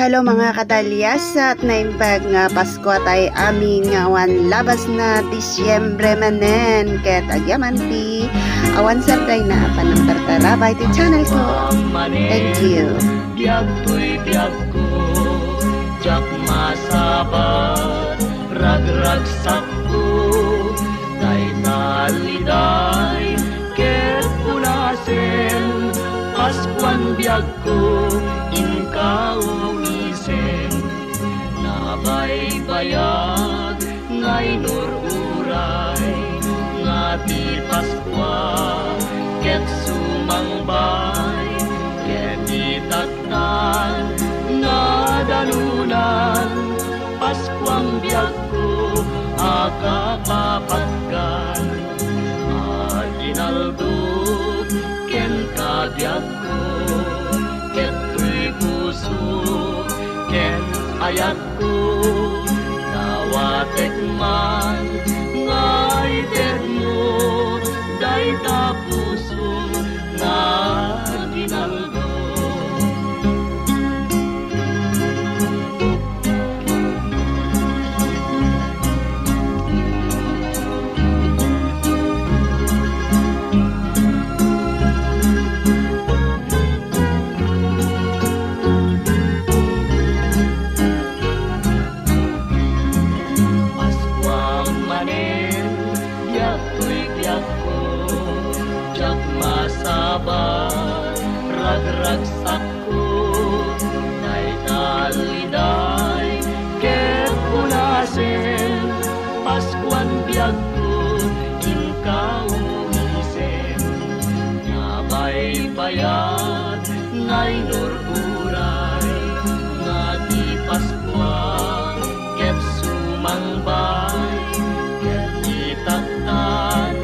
Hello mga katalyas at naimbag nga Pasko tay aming awan labas na Disyembre manen ket agyaman ti awan sarday na panang tartarabay ti channel ko. Thank you. Biag ko'y biag ko, jak masabat, ragragsak ko, day taliday, ket punasen, Paskuan biag ko, inkaw isen, nabaybayag, ngay nururay, nga ti Paskwa, ket sumangbay, ket itaktan, nga danunan, Paskuang biag ko, akapapatgan, aginaldog, ken kabiag ko, ket tuy puso, ken ayat ko, nawatek man, ngay terno, day tapuso, nga ginaldo. Masabat, ragragsak ko, day taliday, ket punasen, Paskuan biag ko, inkaw isen, nabaybayat, ngay nururay, nga di Paskwa, ket sumangbay, ket itaktan,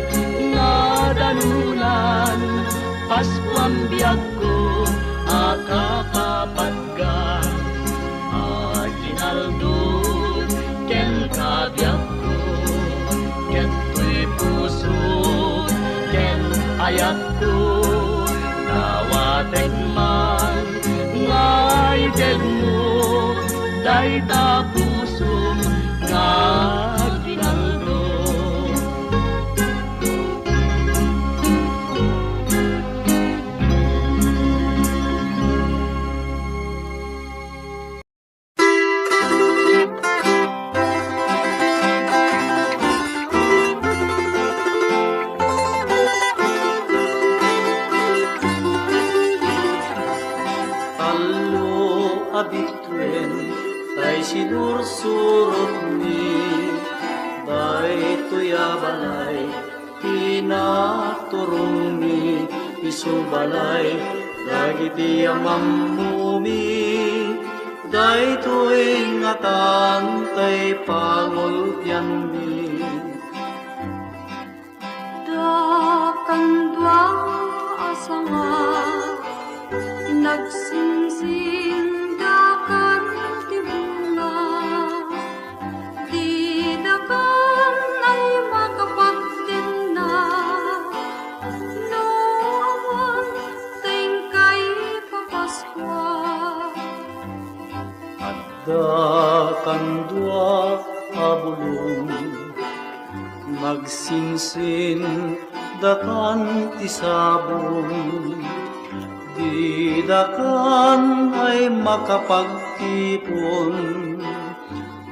nga danunan, Paskuang biag ko, akapapatgan, aginaldog, ken kabiag ko, ket tuy puso, ken ayat ko, nawatek man, ngay deg mo, day tapuso, nga ginaldog. Abituen, tay sinursurot ni, day tuyabalay, tinaturong ni, isubalay, dagiti amamumi, day tuwing atan, tay pangultian ni. Dakandwa asanga, nagsinsing dakan ti bunga, di dakan ay makapagtin na, no awan tingkay papaskwa. Adda kandwa abulong, magsinsin dakan ti sabong, di dakan ay makapagtipon,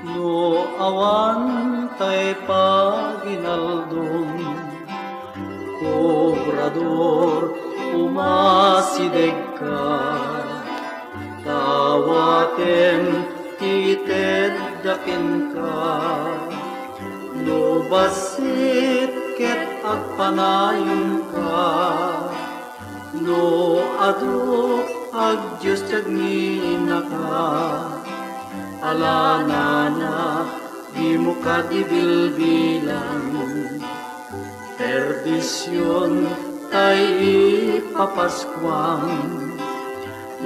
no awan tay paginaldon. Kobrador, umasideg ka, tawaten titeddaken ka, no basit ket agpanayon ka, no adu agdyos tagngina ka, alanana di mo ka dibilbilan, perdisyon tay ipapaskwang,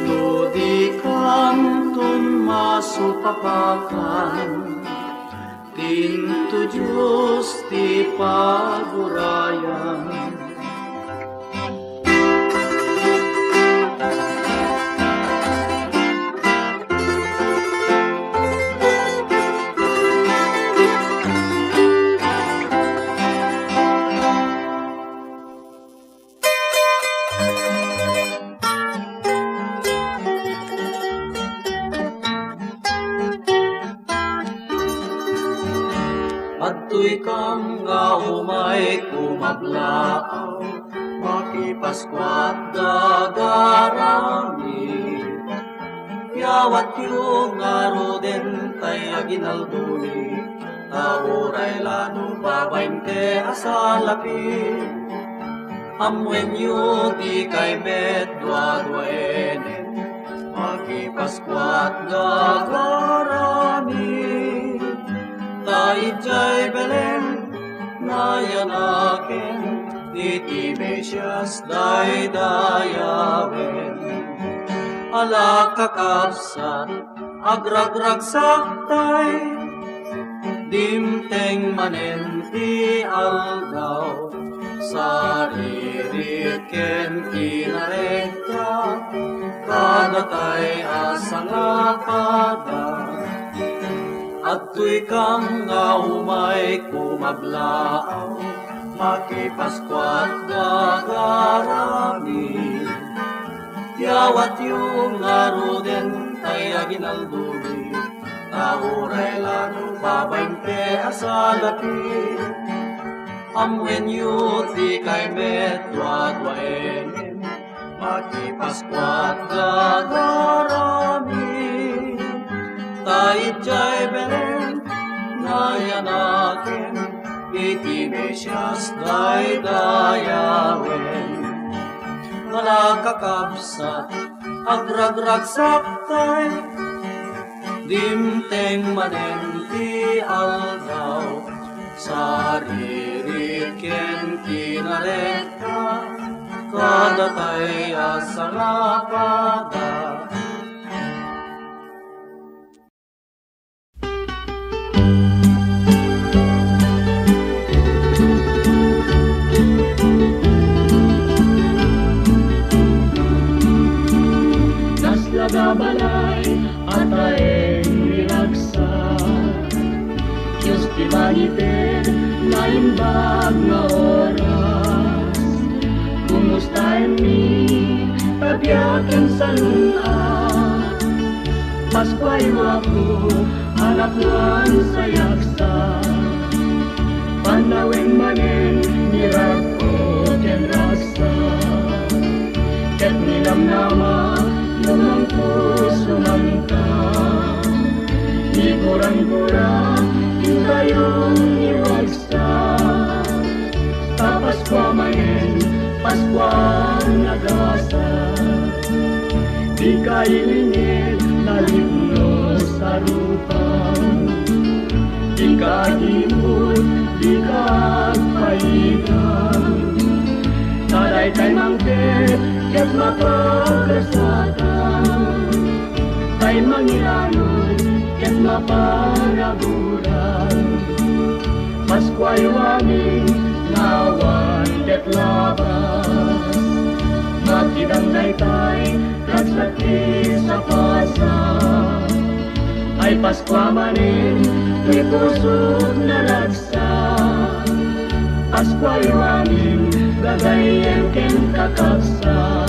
no di kantun masupapakan, tinto Diyos ti pagurayan. Adto'y kang nga umay kumablaaw, makipaskwat dagarami. Yawat yung ngaro din tay aginalduni, tauray lano babayin ke asalapi. Amwen yu di kay medwadwaenen, makipaskwat dagarami. Taijay Belen, nayanaken, iti Mesias daydayawen. Ala kakabsat, agragrag saktay, dimteng manen ti aldaw, saririt ken kinarekta, kadatay asangapada. Adto'y kang nga umay kumablaaw, makipaskwat dagarami. Yawat yung ngaro din tay aginalduni, tauray lano babayin te asalapi. Amwen yu ti kay medwadwaenen, makipaskwat dagarami. Taijay Belen, nayanaken, iti Mesias daydayawen. Malakakabsat, agragrag saktay, dimteng manen ti aldaw, saririt ken kinareta, kadatay asalapada. Nagbalay at aeng nilagsak, Diyos ti manipid na imbag na oras. Kumustahin mi, tabiakin sa luna, Paskwayo ako, anak nuan sa yaksa. Panaweng manin, nirag ko ken rasa. Ket nilamnama, lumangkus lumangka, di kurang-kurang yung tayong iwagsa. Paskwa manin, Paskwang nagasa, di kailingin nalipno sa rupang, di kahimut, di kahpahitan. Nadaytay mangke, ket mapagkasatan, tay mangilanon, ket mapanaguran. Paskwayo aming nawan ket labas, makidang daytay, kagsaki sa pasa. Ay Paskwa manin, di pusod na lagsa. Paskwayo aming gagayen ken kakabsa.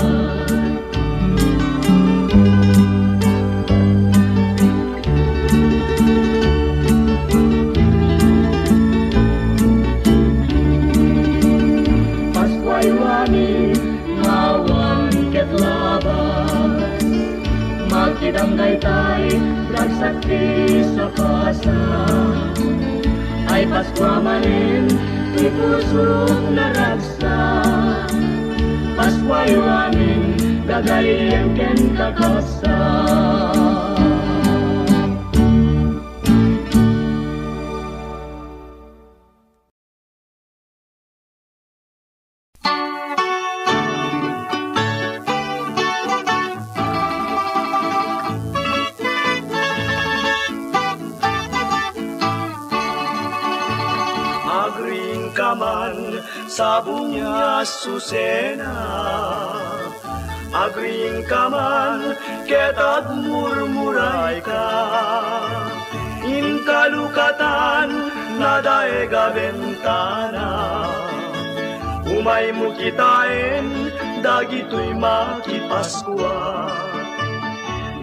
Paskwayo aming ngawan ket labas, makidang daytay ragsakti sa pasa. Ay Paskwa manin, di pusod na ragsa. Paskwayo aming gagayen ken kakabsa. Agring kaman sa bunya susena, agring kaman ketag murmuray ka. Inkalukatan na daega bentana, umay mo kitain dagito'y makipaskwa.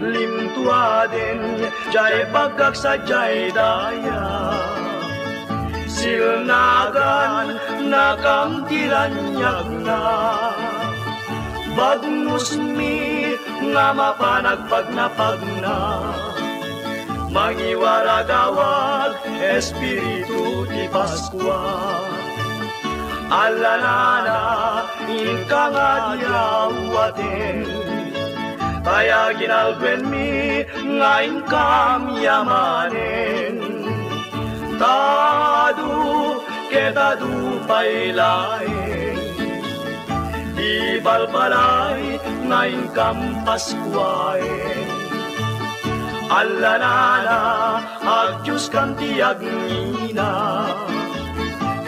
Limtuaden jay pagkaksadyay daya, silnagan nakamtilanyag na. Bagnos mi nga mapanagpag na mangiwaragawag Espiritu di Paskwa. Alanana inka nga diyawatin, kaya ginalgwen mi nga inkam yamanin. Tadu ketadu pailain, di balbalay nga inkam Paskwain. Alanana ag Diyos kang tiyag nina,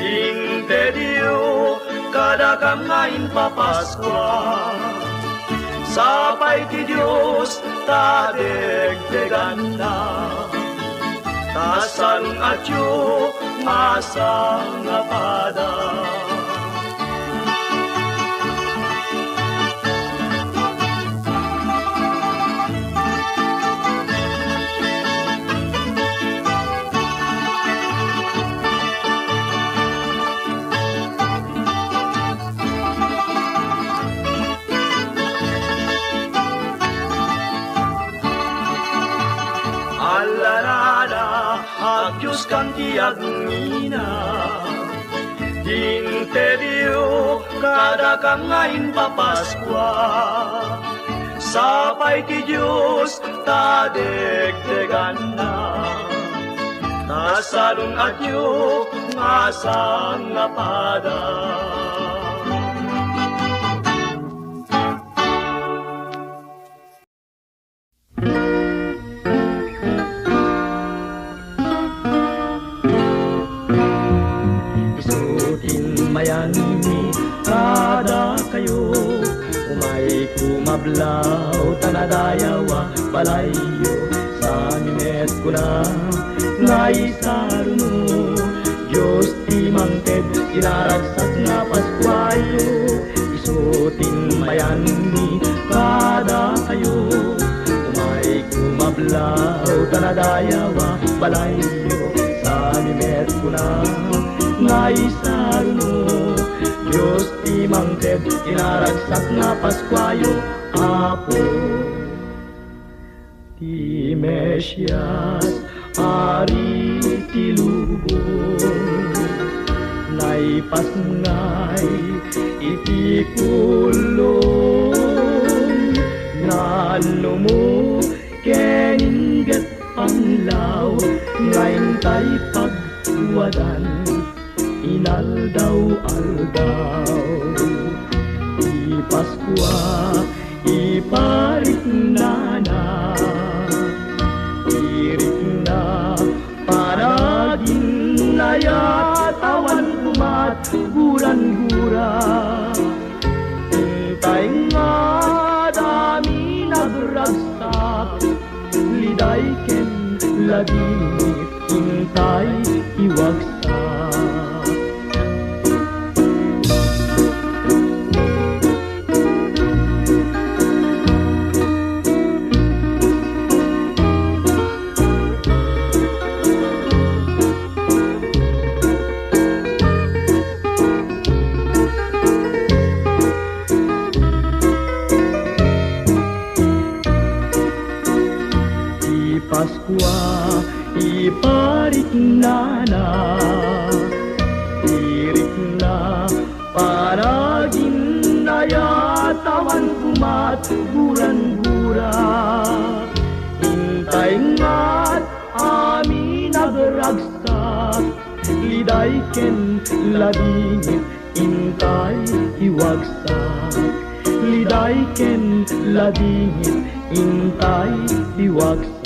inte diyo kada kang ngayon papaskwa. Sapay ti Diyos tadegdegan na, tasan at yu masang apada. Diyos kang tiyag nina, inte diyo kada kang ngayon papaskwa. Sapay ti Diyos tadegdegan na, tasalong at yu masang apada. Mayani kada kayo, umay kumablaw tanadayawa balayo, sa minet ko na naisaruno. Diyos ti mangted inaragsak na Paskwayo, isutin mayani kada kayo, umay kumablaw tanadayawa balayo, sa minet ko na naisaruno. Diyos ti mangted inaragsak na Paskwayo, Apo ti Mesyas ari ti lubong, naipasngay iti kulong, nano mo keningget panglaw, ngayon tay pagwadan inaldaw-aldaw. Di Paskwa iparik na, irik na paragin na yatawan kumat guran-gura. Intay nga dami nagragsak, liday ken lagi intay iwagsak. Paskwa iparik na, irik na paragin na yatawan kumat guran-gura. Intay nga't amin nagragsak, liday ken ladingit intay iwagsak. Liday ken ladingit intay iwagsak.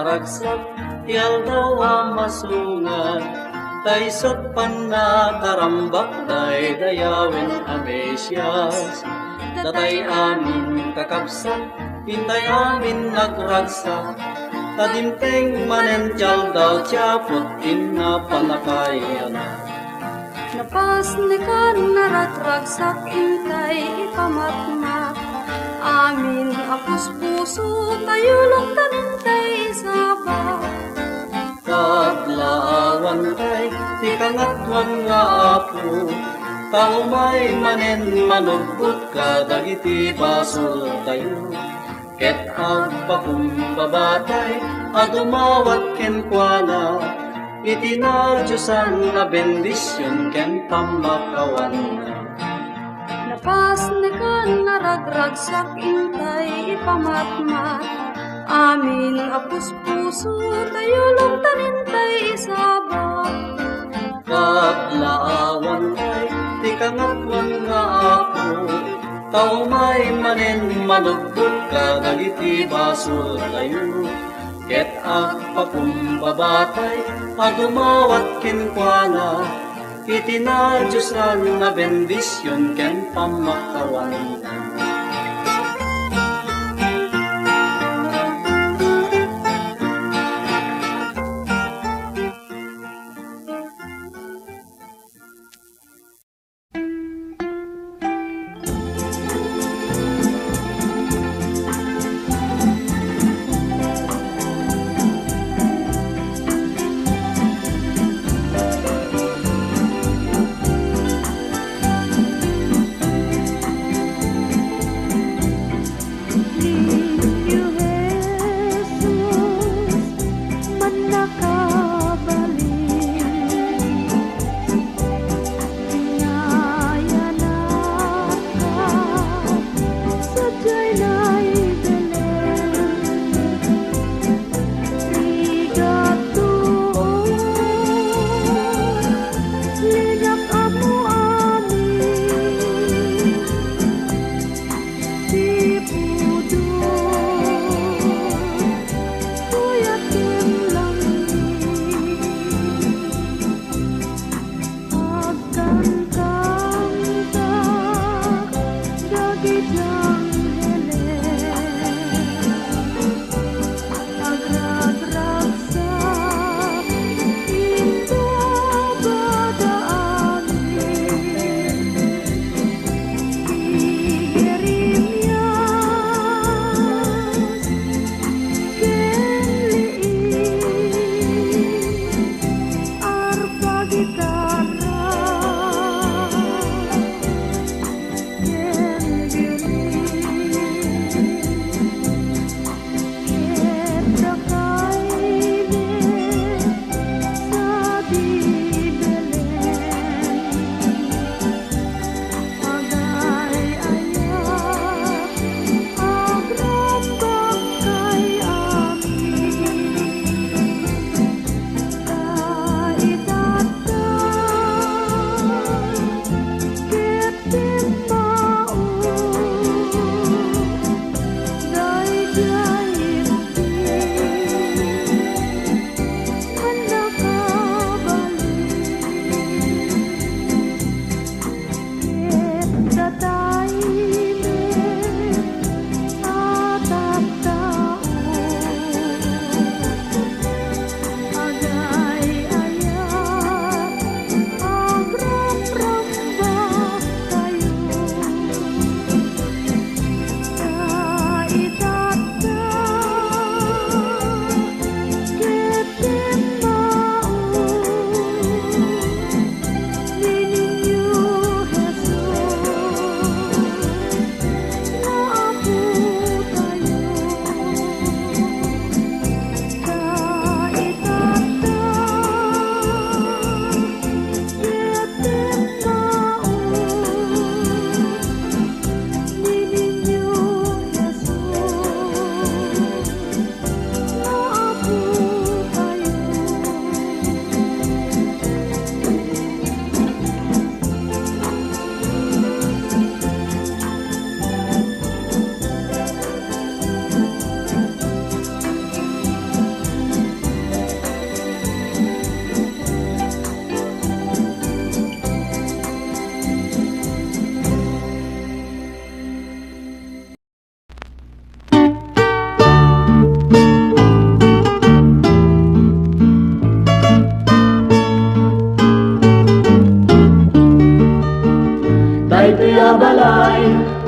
Aragsak yaldawa masungan, taysot pan na karambak day dayawin Amesyas. Datay amin kakabsak, pintay amin nagragsak, tadimteng manentyal daw tiyapot in na panakayan. Napas ni kan naratragsak intay ipamatmat. Amin apus puso tayo lang tanintay isaba. Kadlaawan kay ti kangatwan nga apo, tao may manen manugbot ka dagiti basol tayo. Ket agpakumbabatay adumawat ken kuana, itinadyosan na bendisyon ken pamakawan na. Napas ni kan naragragsak intay ipamatmat. Amin apus puso tayo lang tanintay isaba. Kadlaawan kay ti kangatwan nga ako, tao may manen manugbot ka dagiti basol tayo. Ket agpakumbabatay agumawat ken kuana, itinadyosan na bendisyon ken pamakawan na.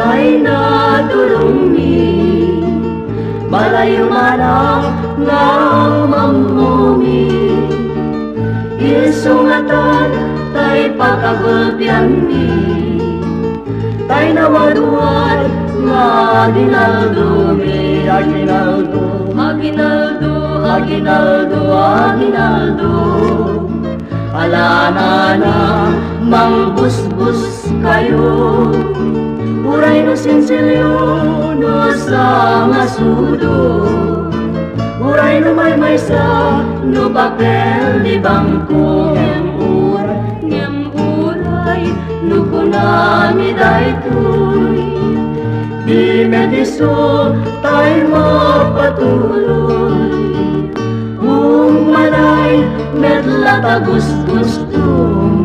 tay nadurumi balayo manang nga mamumi isungatan tay pagkagulpian mi tay nawaduan nga Aguinaldo mi Aguinaldo Aguinaldo Aguinaldo Aguinaldo alana na mangbusbus kayo uray no sinsilyo no sa ngasudo uray no maysa no papel di bangko ngem uray no kunami daytoy di mediso tay mapatuloy manay medlata gustong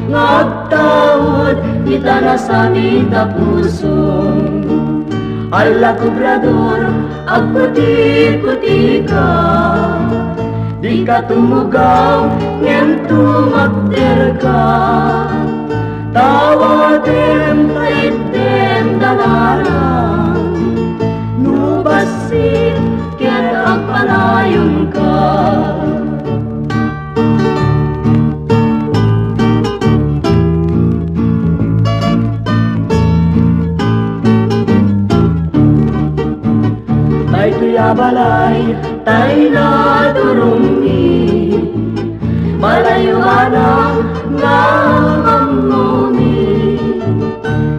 ngagtawad kita na sa nita pusong ala kubrador agputi-puti ka di ka tumugaw ngem tumakder ka tawatem taitem dalaran nubasit ket agpanayon ka tay tuya balay tay nadurumi balayo anang nga mamumi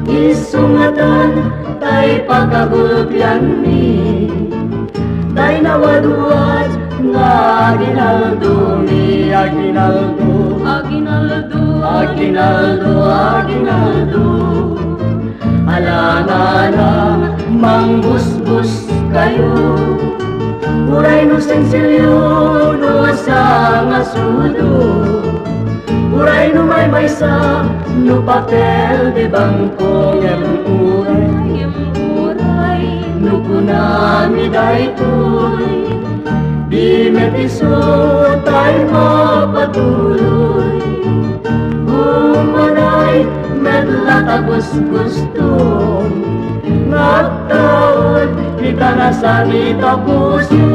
isungatan tay pagkagulpian mi tay nawaduan nga Aguinaldo mi Aguinaldo Aguinaldo Aguinaldo Aguinaldo alana na mangbusbus kayo uray no sensilyo no sa ngasudo uray no maysa no papel de bangko ngem uray no kunami daytoy di metiso tay mapatuloy umanay medlata gustong ngagtawad kita na sa nita puso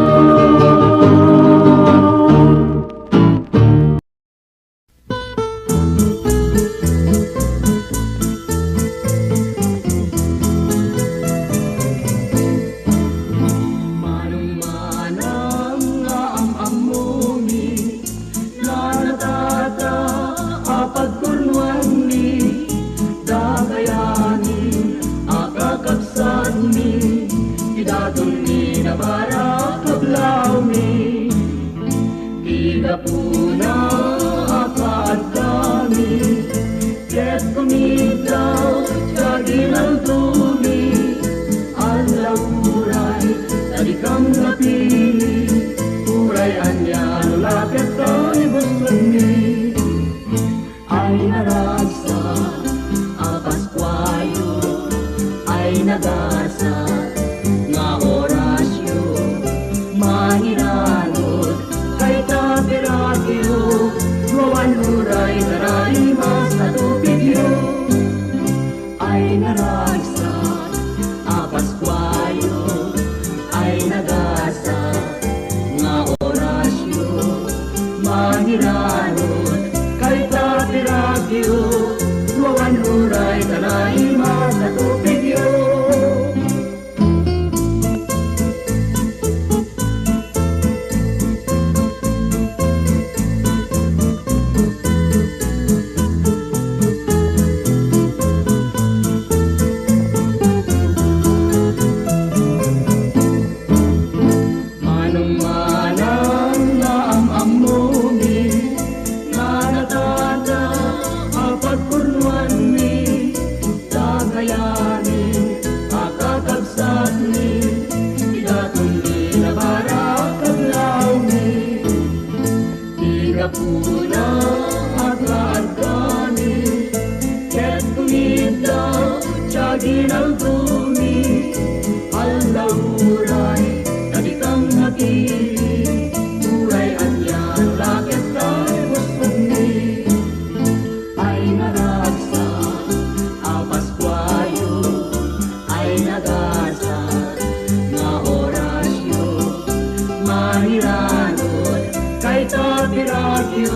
tapiragyo,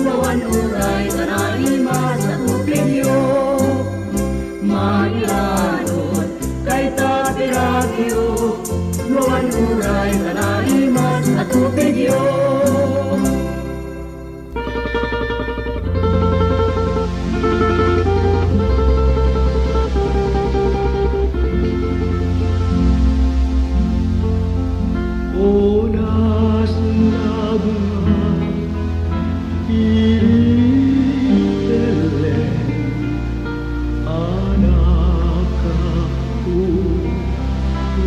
wawan uray tanaimas at upinyo. Mailanod kay tapiragyo, wawan uray tanaimas at upinyo. Oras na bunga iritele anak aku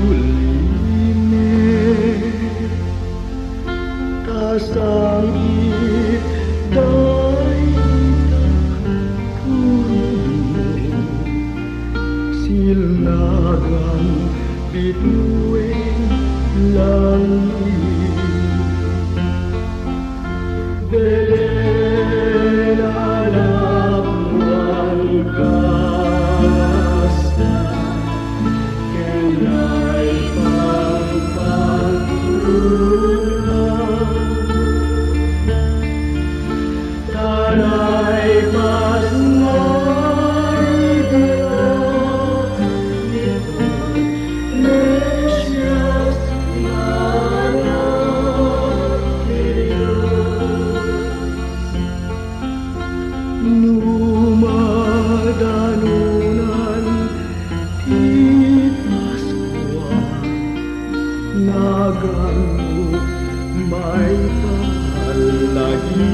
ulime kasangit day turun silnagan bituin langit Belen anak buwan kasa kenai pangpangunan tanai pas Numadanunan di Paskwa Nagano may palagi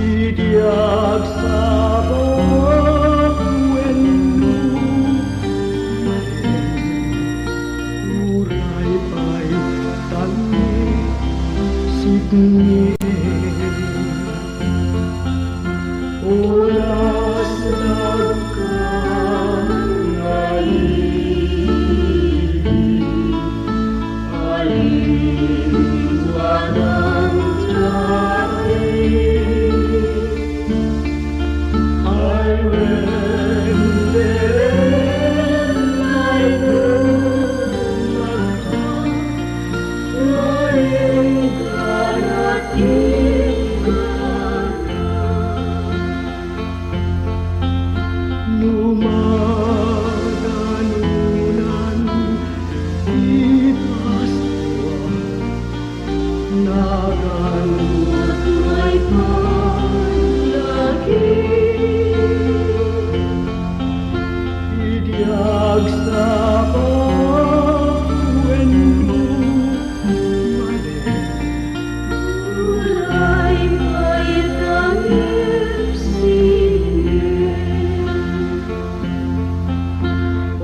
Idiag sa bawat wendo Uray pa'y tangi Sidney Oras nagkangayin Aliwanan tayo I went there like Layang ganat Numadanunan di Paskwa Naganut may palagi Idiag sa pawendo Ulay may tangip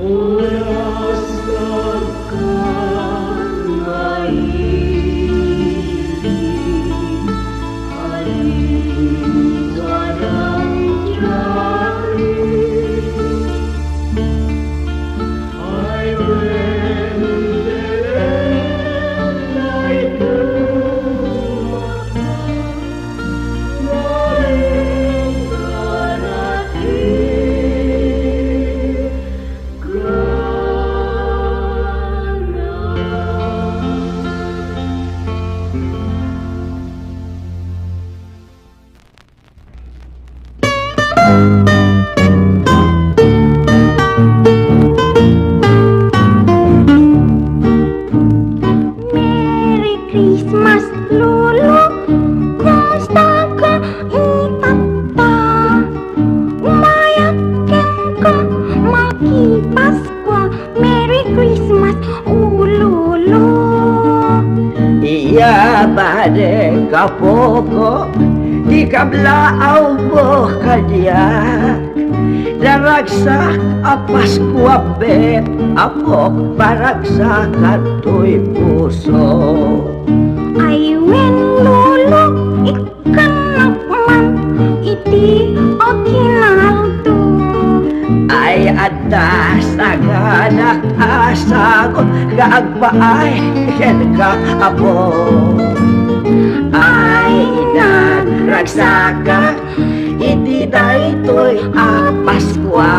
Oras nagkangayin Aliwanan tayo I went there like Layang ganat Merry Christmas, Lolo. Kumusta ka, Papa? Umayakin ka, makipaskwa. Merry Christmas, Lolo. Iya bade kapoko di kablaaw mo kadiyak Daragsa apas kuwabet apok baragsa katoy puso Ay wen, Lolo, ikan naman iti o kinaldo. Ay adda sagana asagot gaagpaay ken ka apo Ay nagragsaka iti daytoy a Paskwa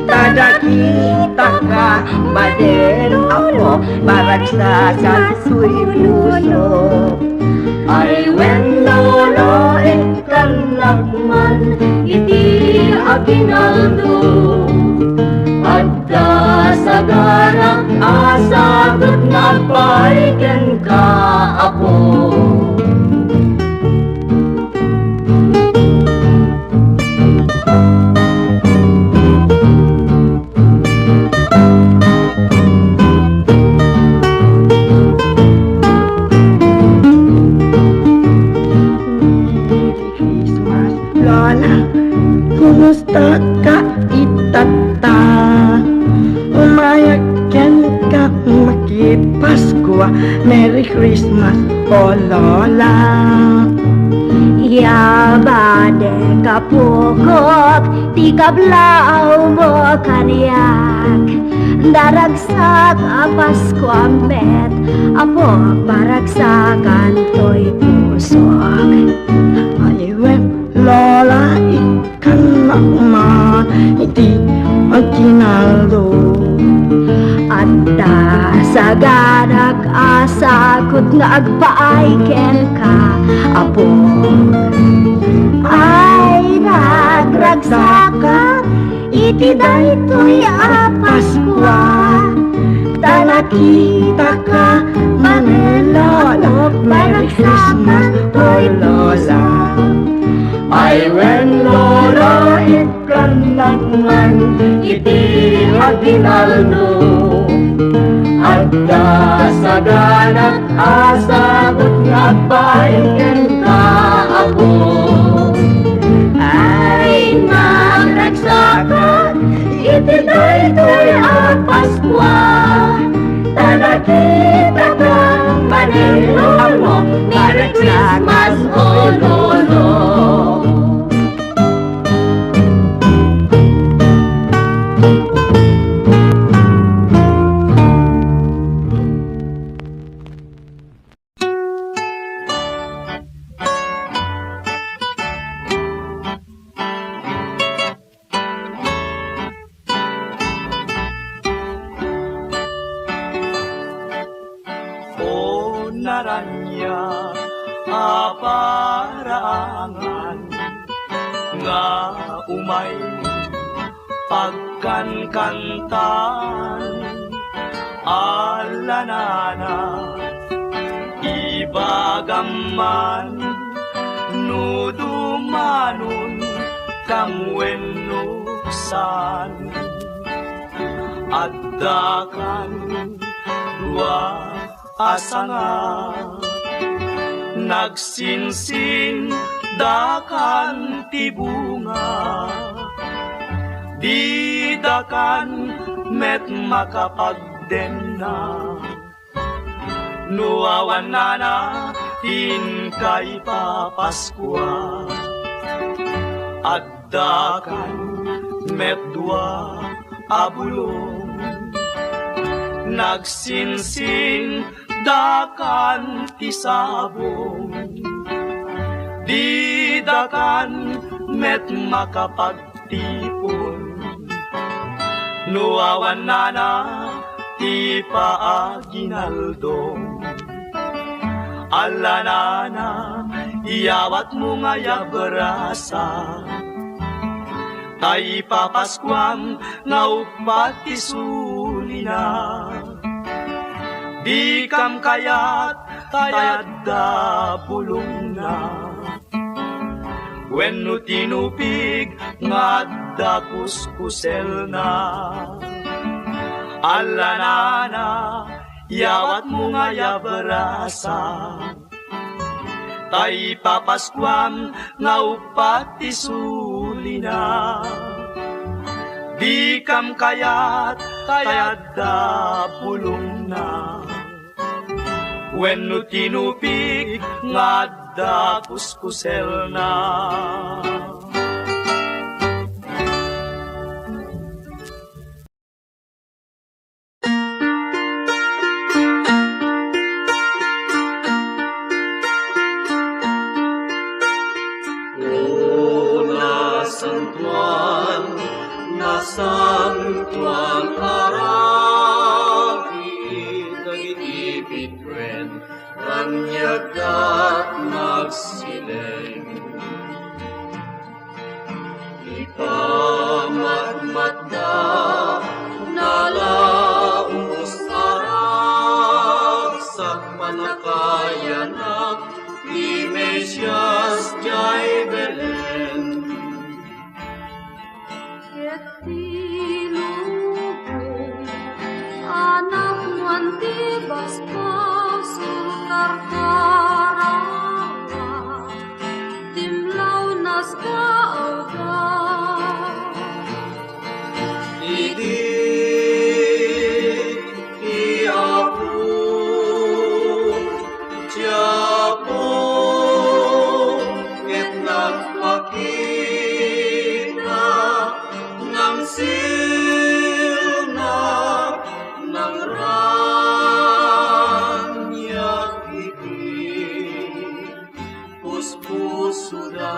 Tadakita ka baden ako baragsakan tuy puso. Ay when lolo ikalagman iti aginaldo adda sagara asagot nga paiken ka apo. Lola, kumusta ka itata? Umayagyan ka makipasko. Merry Christmas, oh Lola. Yabade kapukot, ti kablaw mo kaniyak. Daragsak Pasko ambet, apo baragsakan to'y pusok. Aywen, Lola, ikan nakman, iti aginaldo. Adda sagadak asakot nga agpaaiken ka, apo. Ay nagragsakan, iti daytoy a Paskwa. Tanakita ka, Manila, Merry Christmas, oh Lola. Ay when lolo ikalagman iti aginaldo adda sagana asagot nga paiken ka apo. Ay nagragsakan iti daytoy a Paskwa. Tanakita ka Manila, Merry Christmas, oh lolo. Naranya aparangan nga umay pagkankantan alanana ibagaman nudumanon kamwenuksan addakan dua asanga nagsinsin dakan tibunga didakan met makapagdenna nuawan nana in kay papaskwa addakan met dua abulong nagsinsin dakan tisabong didakan met makapagtipon nuawan nana ti paaginaldong alanana iyawat mo nga yabrasa tay papaskwam nga upat isulina di kam kayat tayad da bulong na wenno tinupig nga da kuskusel na alanana yawat mo nga yabrasa tay papaskwam nga upat isulina di kam kayat tayad da bulong na wenno tinupig nga da kuskusel na Una santuan nasa Ranyag at magsileng. Ipamatmata nalaumos arak sa panakayanak ni Mesias jay Belen. Ket tinubong anak nuanti baspa sulkarkarawa timlaw nas kaawga Idi iapu tiapo ket nagpakita ng silna ng ranyak iti puspuso da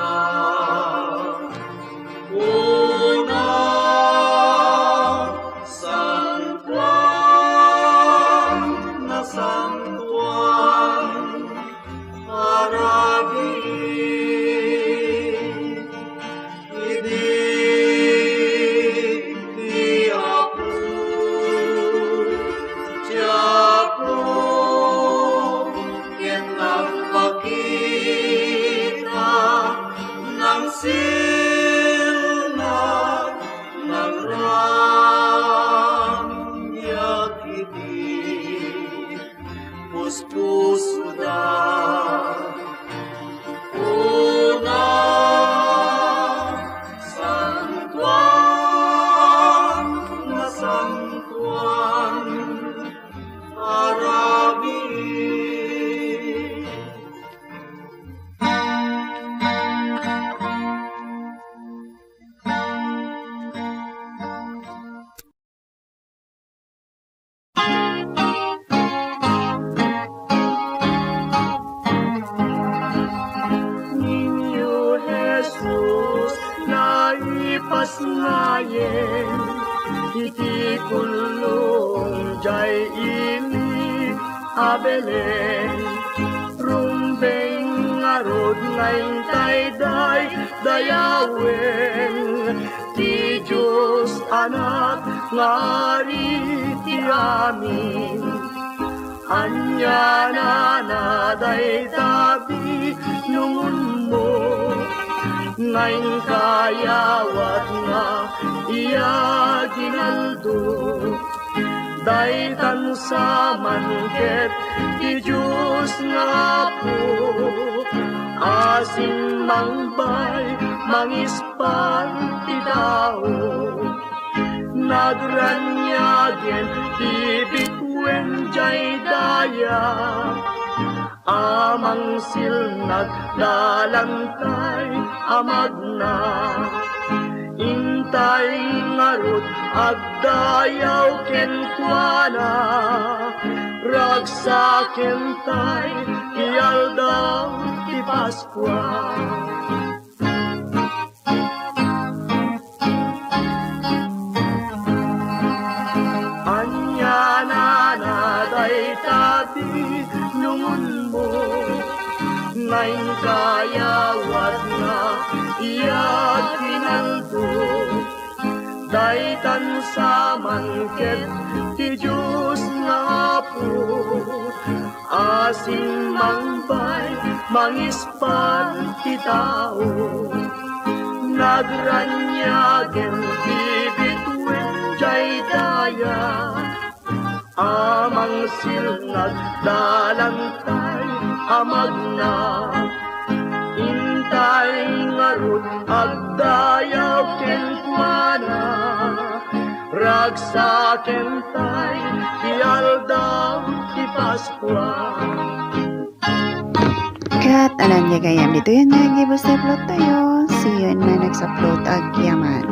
una santuan na santuan arabi idi iapu tiapo ket nagpakita ng silna ng ranyak iti puspuso da una santuan na santuan arabi Ninyo Jesus na ipasnayen iti kulong jay ini abelen rumbeng ngarod ngayon tay dayawen ti Diyos anak ngari ti amin anya na day tabi nungun mo ngayon kayawat nga iya ginaldo day tansa manket ti Diyos nga po asin mangbay mangispan ti tao nagranyagen ti bitwen jay daya amang silnag dalantay amagna intay ngarod agdayaw kenkwana ragsaken tay ialdaw ti Paskwa anya na day tabi nungun mo ngayon kayawat na iya kinaldo day tansa manket ti Diyos nga po asin mangbay mangispan ti tao nagranyagen ti bitwen jay daya amang silnag dalantay amagna intay ngarod agdayaw kenkwana ragsaken tay ialdaw ti Paskwa Kat alam niya gayam dito yan nga gibus upload tayo. See you in my next upload agyaman.